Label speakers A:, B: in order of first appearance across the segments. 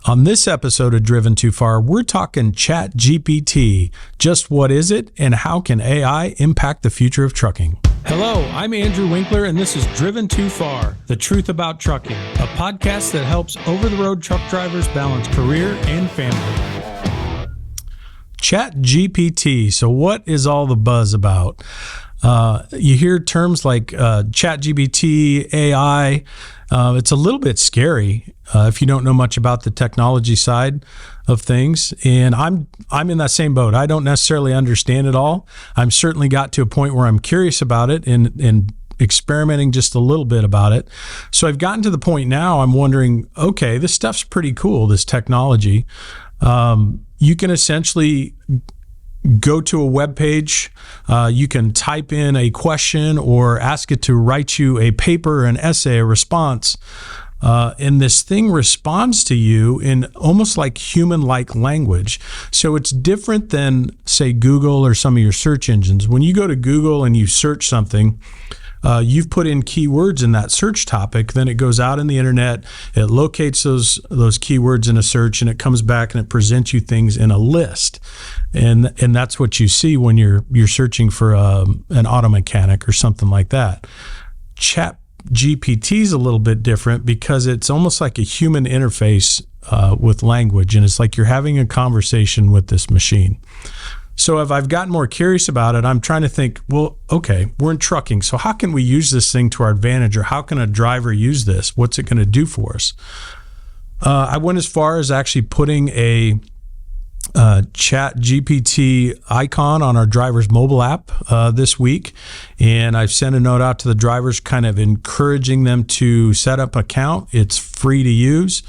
A: On this episode of Driven Too Far, we're talking Chat GPT. Just what is it, and how can AI impact the future of trucking? Hello, I'm Andrew Winkler, and this is Driven Too Far, the truth about trucking, a podcast that helps over-the-road truck drivers balance career and family. Chat GPT. So what is all the buzz about? You hear terms like Chat GPT, AI. It's a little bit scary if you don't know much about the technology side of things. And I'm in that same boat. I don't necessarily understand it all. I'm certainly got to a point where I'm curious about it and experimenting just a little bit about it. So I've gotten to the point now I'm wondering, okay, this stuff's pretty cool, this technology. You can essentially go to a web page, you can type in a question or ask it to write you a paper, an essay, a response, and this thing responds to you in almost like human-like language. So it's different than, say, Google or some of your search engines. When you go to Google and you search something, you've put in keywords in that search topic, then it goes out in the internet, it locates those keywords in a search, and it comes back and it presents you things in a list. And that's what you see when you're searching for an auto mechanic or something like that. Chat GPT is a little bit different because it's almost like a human interface with language, and it's like you're having a conversation with this machine. So if I've gotten more curious about it, I'm trying to think, well, okay, we're in trucking, so how can we use this thing to our advantage, or how can a driver use this? What's it going to do for us? I went as far as actually putting a Chat GPT icon on our driver's mobile app this week, and I've sent a note out to the drivers kind of encouraging them to set up an account. It's free to use,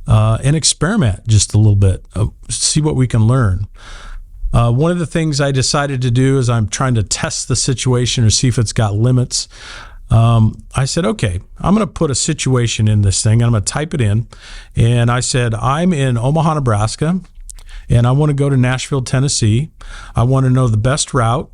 A: and experiment just a little bit, see what we can learn. One of the things I decided to do is I'm trying to test the situation or see if it's got limits. I said, okay, I'm going to put a situation in this thing. I'm going to type it in. And I said, I'm in Omaha, Nebraska, and I want to go to Nashville, Tennessee. I want to know the best route.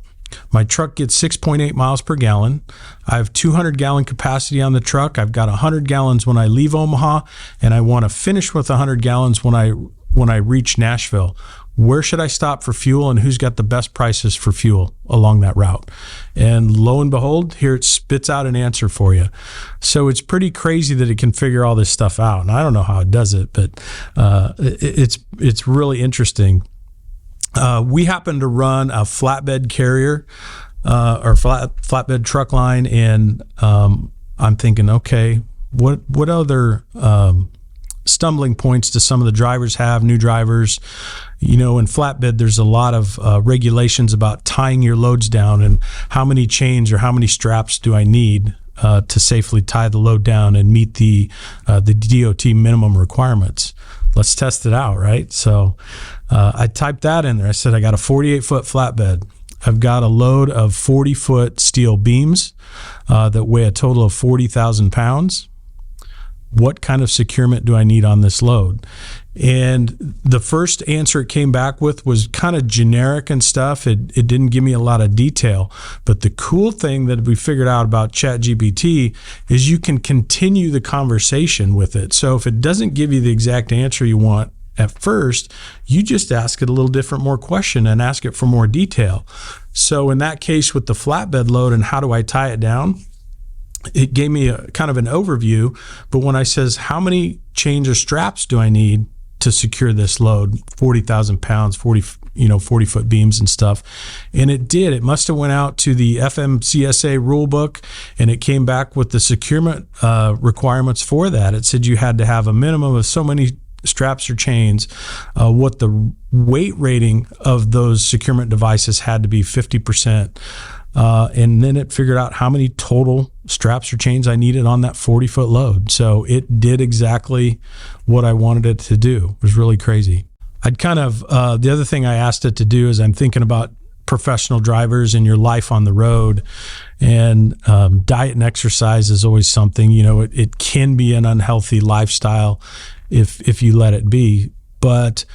A: My truck gets 6.8 miles per gallon. I have 200 gallon capacity on the truck. I've got 100 gallons when I leave Omaha, and I want to finish with 100 gallons when I reach Nashville. Where should I stop for fuel, and who's got the best prices for fuel along that route? And lo and behold, here it spits out an answer for you. So it's pretty crazy that it can figure all this stuff out. And I don't know how it does it, but it's really interesting. We happen to run a flatbed carrier or flatbed truck line, and I'm thinking, okay, what other stumbling points do some of the drivers have, new drivers? You know, in flatbed, there's a lot of regulations about tying your loads down and how many chains or how many straps do I need to safely tie the load down and meet the DOT minimum requirements. Let's test it out, right? So I typed that in there. I said, I got a 48-foot flatbed. I've got a load of 40-foot steel beams that weigh a total of 40,000 pounds. What kind of securement do I need on this load? And the first answer it came back with was kind of generic and stuff. It didn't give me a lot of detail. But the cool thing that we figured out about ChatGPT is you can continue the conversation with it. So if it doesn't give you the exact answer you want at first, you just ask it a little different, more question, and ask it for more detail. So in that case with the flatbed load and how do I tie it down, it gave me a kind of an overview. But when I says, how many chains or straps do I need to secure this load, 40,000 pounds, 40 foot beams and stuff. And it must have went out to the FMCSA rule book, and it came back with the securement requirements for that. It said you had to have a minimum of so many straps or chains, what the weight rating of those securement devices had to be 50%. And then it figured out how many total straps or chains I needed on that 40-foot load. So it did exactly what I wanted it to do. It was really crazy. I'd kind of, the other thing I asked it to do is I'm thinking about professional drivers and your life on the road, and diet and exercise is always something, you know, it can be an unhealthy lifestyle if you let it be. But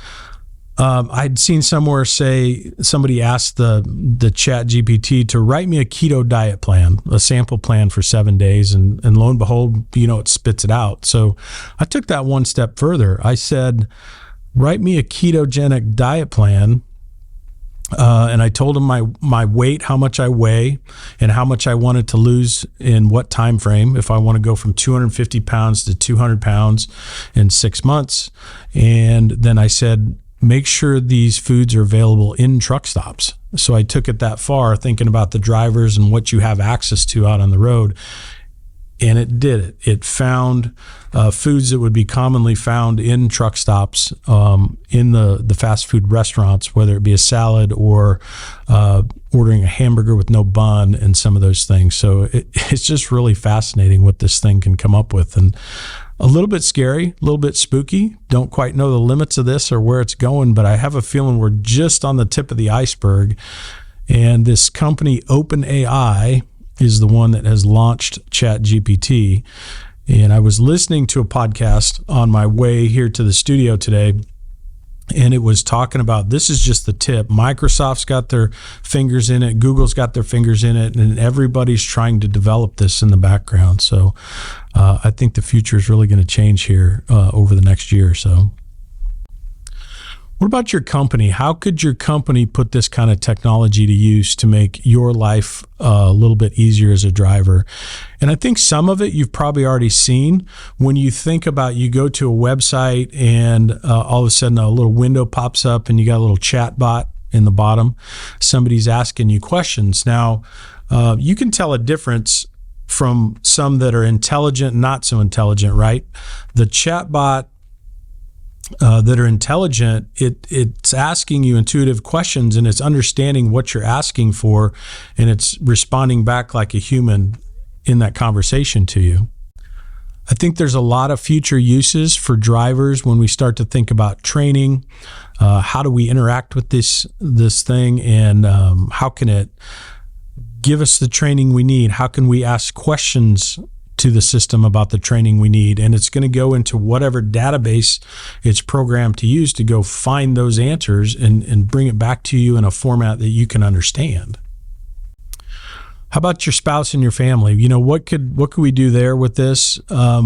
A: I'd seen somewhere say somebody asked the Chat GPT to write me a keto diet plan, a sample plan for 7 days, and lo and behold, it spits it out. So I took that one step further. I said, write me a ketogenic diet plan. And I told him my weight, how much I weigh, and how much I wanted to lose in what time frame. If I want to go from 250 pounds to 200 pounds in 6 months. And then I said, make sure these foods are available in truck stops. So I took it that far, thinking about the drivers and what you have access to out on the road. And it did it. It found foods that would be commonly found in truck stops, in the fast food restaurants, whether it be a salad or ordering a hamburger with no bun and some of those things. So it's just really fascinating what this thing can come up with. And a little bit scary, a little bit spooky. Don't quite know the limits of this or where it's going, but I have a feeling we're just on the tip of the iceberg. And this company, OpenAI, is the one that has launched Chat GPT. And I was listening to a podcast on my way here to the studio today, and it was talking about this is just the tip. Microsoft's got their fingers in it, Google's got their fingers in it, and everybody's trying to develop this in the background. So I think the future is really going to change here over the next year or so. What about your company? How could your company put this kind of technology to use to make your life a little bit easier as a driver? And I think some of it you've probably already seen when you think about you go to a website and all of a sudden a little window pops up and you got a little chatbot in the bottom. Somebody's asking you questions. Now, you can tell a difference from some that are intelligent, not so intelligent, right? The chatbot that are intelligent, it's asking you intuitive questions and it's understanding what you're asking for, and it's responding back like a human in that conversation to you. I think there's a lot of future uses for drivers when we start to think about training. How do we interact with this thing, and how can it give us the training we need? How can we ask questions to the system about the training we need? And it's going to go into whatever database it's programmed to use to go find those answers and bring it back to you in a format that you can understand. How about your spouse and your family? What could we do there with this? I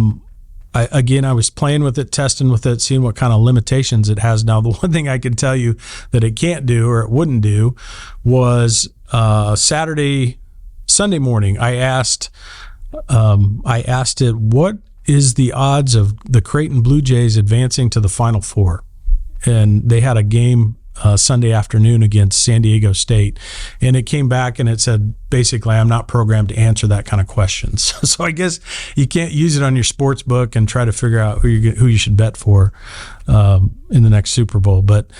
A: was playing with it, testing with it, seeing what kind of limitations it has. Now, the one thing I can tell you that it can't do or it wouldn't do was Sunday morning, I asked it, what is the odds of the Creighton Blue Jays advancing to the Final Four? And they had a game Sunday afternoon against San Diego State. And it came back and it said, basically, I'm not programmed to answer that kind of questions. So I guess you can't use it on your sports book and try to figure out who you should bet for in the next Super Bowl. But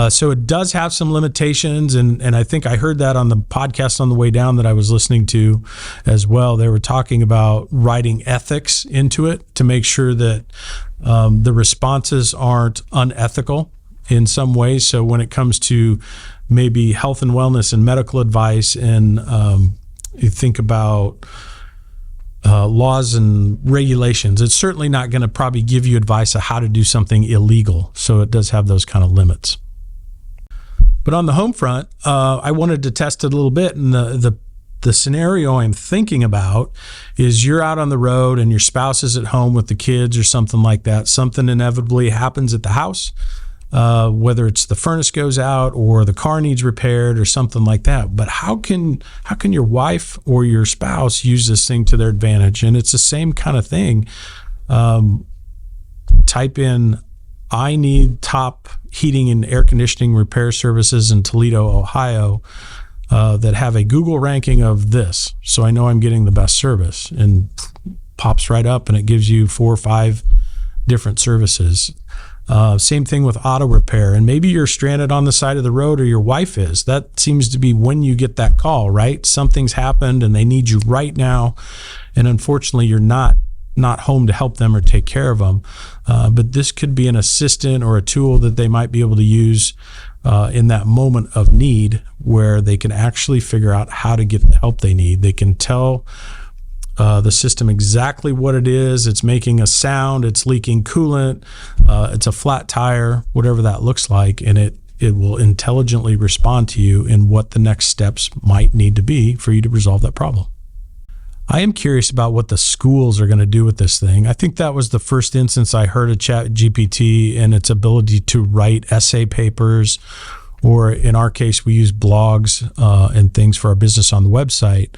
A: so it does have some limitations, and I think I heard that on the podcast on the way down that I was listening to as well. They were talking about writing ethics into it to make sure that the responses aren't unethical in some ways. So when it comes to maybe health and wellness and medical advice, and you think about laws and regulations, it's certainly not going to probably give you advice on how to do something illegal. So it does have those kind of limits. But on the home front, I wanted to test it a little bit. And the scenario I'm thinking about is you're out on the road and your spouse is at home with the kids or something like that. Something inevitably happens at the house, whether it's the furnace goes out or the car needs repaired or something like that. But how can your wife or your spouse use this thing to their advantage? And it's the same kind of thing. Type in, I need top heating and air conditioning repair services in Toledo, Ohio, that have a Google ranking of this, so I know I'm getting the best service, and pops right up and it gives you 4 or 5 different services. Same thing with auto repair, and maybe you're stranded on the side of the road, or your wife is. That seems to be when you get that call, right? Something's happened and they need you right now, and unfortunately you're not home to help them or take care of them. But this could be an assistant or a tool that they might be able to use in that moment of need, where they can actually figure out how to get the help they need. They can tell the system exactly what it is. It's making a sound, it's leaking coolant, it's a flat tire, whatever that looks like, and it will intelligently respond to you in what the next steps might need to be for you to resolve that problem. I am curious about what the schools are going to do with this thing. I think that was the first instance I heard of Chat GPT and its ability to write essay papers, or in our case, we use blogs and things for our business on the website.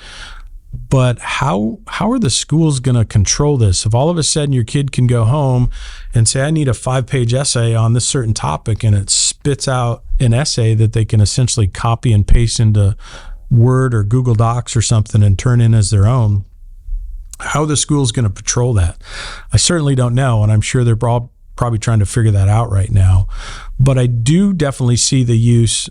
A: But how are the schools going to control this? If all of a sudden your kid can go home and say, I need a 5-page essay on this certain topic, and it spits out an essay that they can essentially copy and paste into Word or Google Docs or something and turn in as their own, how are the schools going to patrol that? I certainly don't know, and I'm sure they're probably trying to figure that out right now. But I do definitely see the use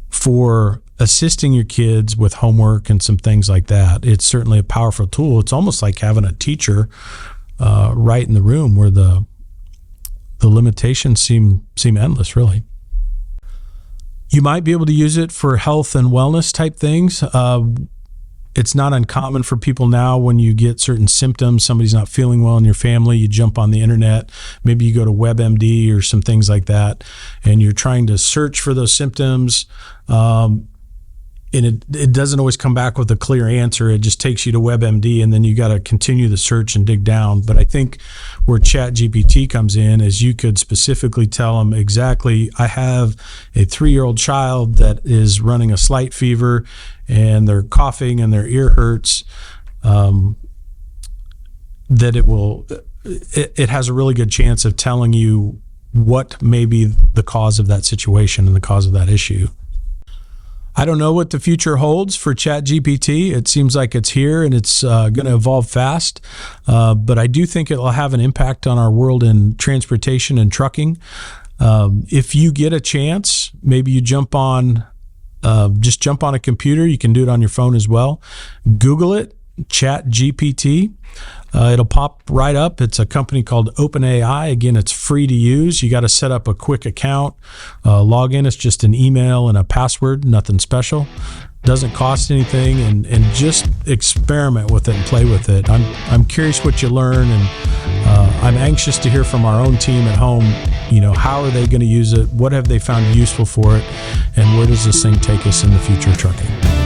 A: for assisting your kids with homework and some things like that. It's certainly a powerful tool. It's almost like having a teacher right in the room, where the limitations seem endless, really. You might be able to use it for health and wellness type things. It's not uncommon for people now, when you get certain symptoms, somebody's not feeling well in your family, you jump on the internet, maybe you go to WebMD or some things like that, and you're trying to search for those symptoms. And it doesn't always come back with a clear answer. It just takes you to WebMD, and then you got to continue the search and dig down. But I think where Chat GPT comes in is you could specifically tell them exactly, I have a 3-year-old child that is running a slight fever, and they're coughing and their ear hurts, that it has a really good chance of telling you what may be the cause of that situation and the cause of that issue. I don't know what the future holds for Chat GPT. It seems like it's here, and it's going to evolve fast. But I do think it will have an impact on our world in transportation and trucking. If you get a chance, maybe you jump on a computer. You can do it on your phone as well. Google it, Chat GPT. It'll pop right up. It's a company called OpenAI. Again, it's free to use. You got to set up a quick account. Log in. It's just an email and a password, nothing special. Doesn't cost anything, and just experiment with it and play with it. I'm curious what you learn, and I'm anxious to hear from our own team at home. How are they going to use it? What have they found useful for it? And where does this thing take us in the future of trucking?